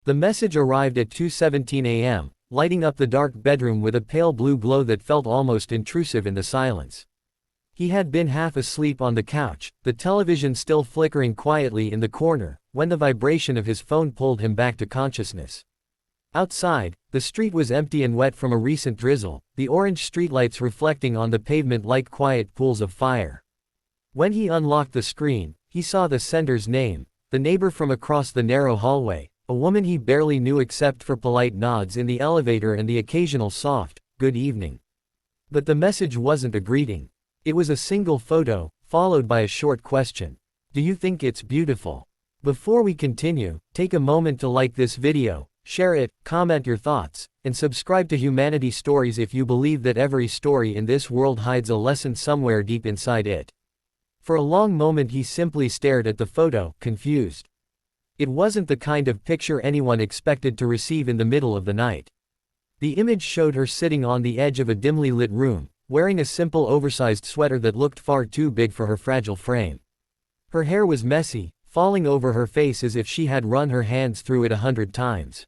The message arrived at 2:17 a.m., lighting up the dark bedroom with a pale blue glow that felt almost intrusive in the silence. He had been half asleep on the couch, the television still flickering quietly in the corner, when the vibration of his phone pulled him back to consciousness. Outside, the street was empty and wet from a recent drizzle, the orange streetlights reflecting on the pavement like quiet pools of fire. When he unlocked the screen, he saw the sender's name, the neighbor from across the narrow hallway, a woman he barely knew except for polite nods in the elevator and the occasional soft, "good evening." But the message wasn't a greeting. It was a single photo, followed by a short question. "Do you think it's beautiful?" Before we continue, take a moment to like this video, share it, comment your thoughts, and subscribe to Humanity Stories if you believe that every story in this world hides a lesson somewhere deep inside it. For a long moment he simply stared at the photo, confused. It wasn't the kind of picture anyone expected to receive in the middle of the night. The image showed her sitting on the edge of a dimly lit room, wearing a simple oversized sweater that looked far too big for her fragile frame. Her hair was messy, falling over her face as if she had run her hands through it 100 times.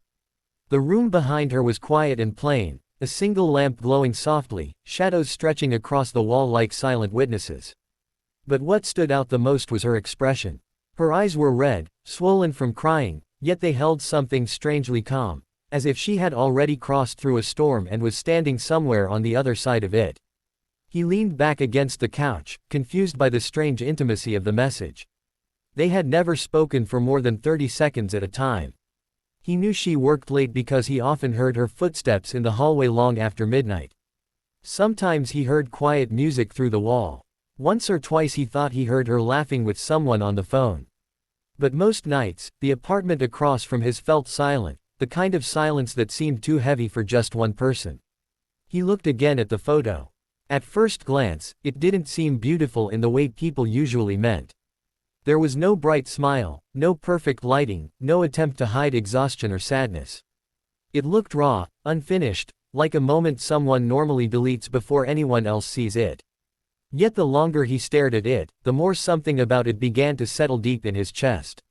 The room behind her was quiet and plain, a single lamp glowing softly, shadows stretching across the wall like silent witnesses. But what stood out the most was her expression. Her eyes were red, swollen from crying, yet they held something strangely calm, as if she had already crossed through a storm and was standing somewhere on the other side of it. He leaned back against the couch, confused by the strange intimacy of the message. They had never spoken for more than 30 seconds at a time. He knew she worked late because he often heard her footsteps in the hallway long after midnight. Sometimes he heard quiet music through the wall. Once or twice he thought he heard her laughing with someone on the phone. But most nights, the apartment across from his felt silent, the kind of silence that seemed too heavy for just one person. He looked again at the photo. At first glance, it didn't seem beautiful in the way people usually meant. There was no bright smile, no perfect lighting, no attempt to hide exhaustion or sadness. It looked raw, unfinished, like a moment someone normally deletes before anyone else sees it. Yet the longer he stared at it, the more something about it began to settle deep in his chest.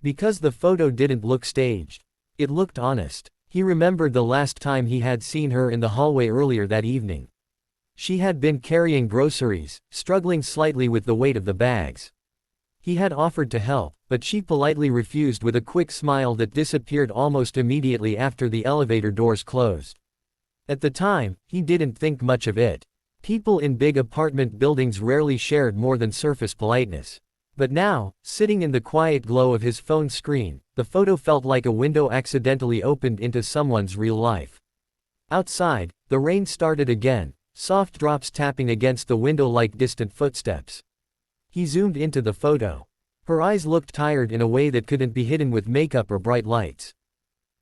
Because the photo didn't look staged. It looked honest. He remembered the last time he had seen her in the hallway earlier that evening. She had been carrying groceries, struggling slightly with the weight of the bags. He had offered to help, but she politely refused with a quick smile that disappeared almost immediately after the elevator doors closed. At the time, he didn't think much of it. People in big apartment buildings rarely shared more than surface politeness. But now, sitting in the quiet glow of his phone screen, the photo felt like a window accidentally opened into someone's real life. Outside, the rain started again, soft drops tapping against the window like distant footsteps. He zoomed into the photo. Her eyes looked tired in a way that couldn't be hidden with makeup or bright lights.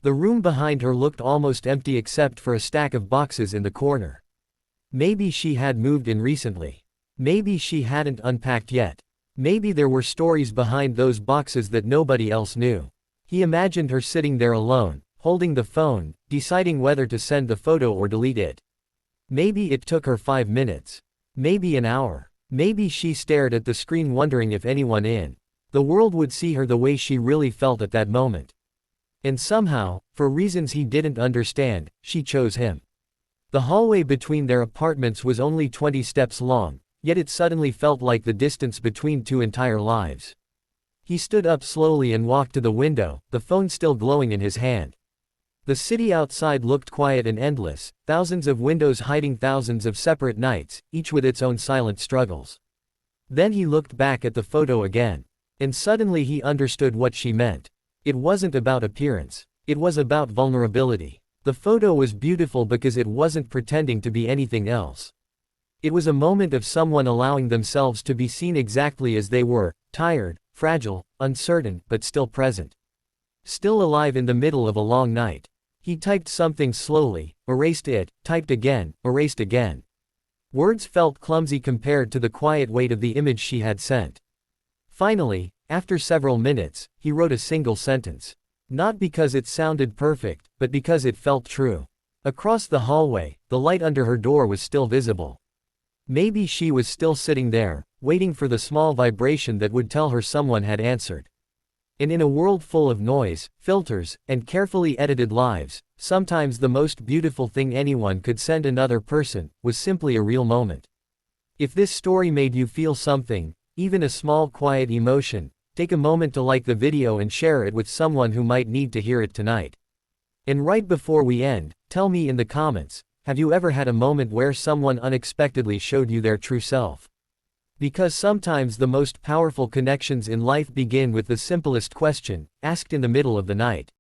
The room behind her looked almost empty except for a stack of boxes in the corner. Maybe she had moved in recently. Maybe she hadn't unpacked yet. Maybe there were stories behind those boxes that nobody else knew. He imagined her sitting there alone, holding the phone, deciding whether to send the photo or delete it. Maybe it took her 5 minutes. Maybe an hour. Maybe she stared at the screen wondering if anyone in the world would see her the way she really felt at that moment. And somehow, for reasons he didn't understand, she chose him. The hallway between their apartments was only 20 steps long, yet it suddenly felt like the distance between two entire lives. He stood up slowly and walked to the window, the phone still glowing in his hand. The city outside looked quiet and endless, thousands of windows hiding thousands of separate nights, each with its own silent struggles. Then he looked back at the photo again. And suddenly he understood what she meant. It wasn't about appearance. It was about vulnerability. The photo was beautiful because it wasn't pretending to be anything else. It was a moment of someone allowing themselves to be seen exactly as they were, tired, fragile, uncertain, but still present. Still alive in the middle of a long night. He typed something slowly, erased it, typed again, erased again. Words felt clumsy compared to the quiet weight of the image she had sent. Finally, after several minutes, he wrote a single sentence. Not because it sounded perfect, but because it felt true. Across the hallway, the light under her door was still visible. Maybe she was still sitting there, waiting for the small vibration that would tell her someone had answered. And in a world full of noise, filters, and carefully edited lives, sometimes the most beautiful thing anyone could send another person was simply a real moment. If this story made you feel something, even a small quiet emotion, take a moment to like the video and share it with someone who might need to hear it tonight. And right before we end, tell me in the comments, have you ever had a moment where someone unexpectedly showed you their true self? Because sometimes the most powerful connections in life begin with the simplest question, asked in the middle of the night.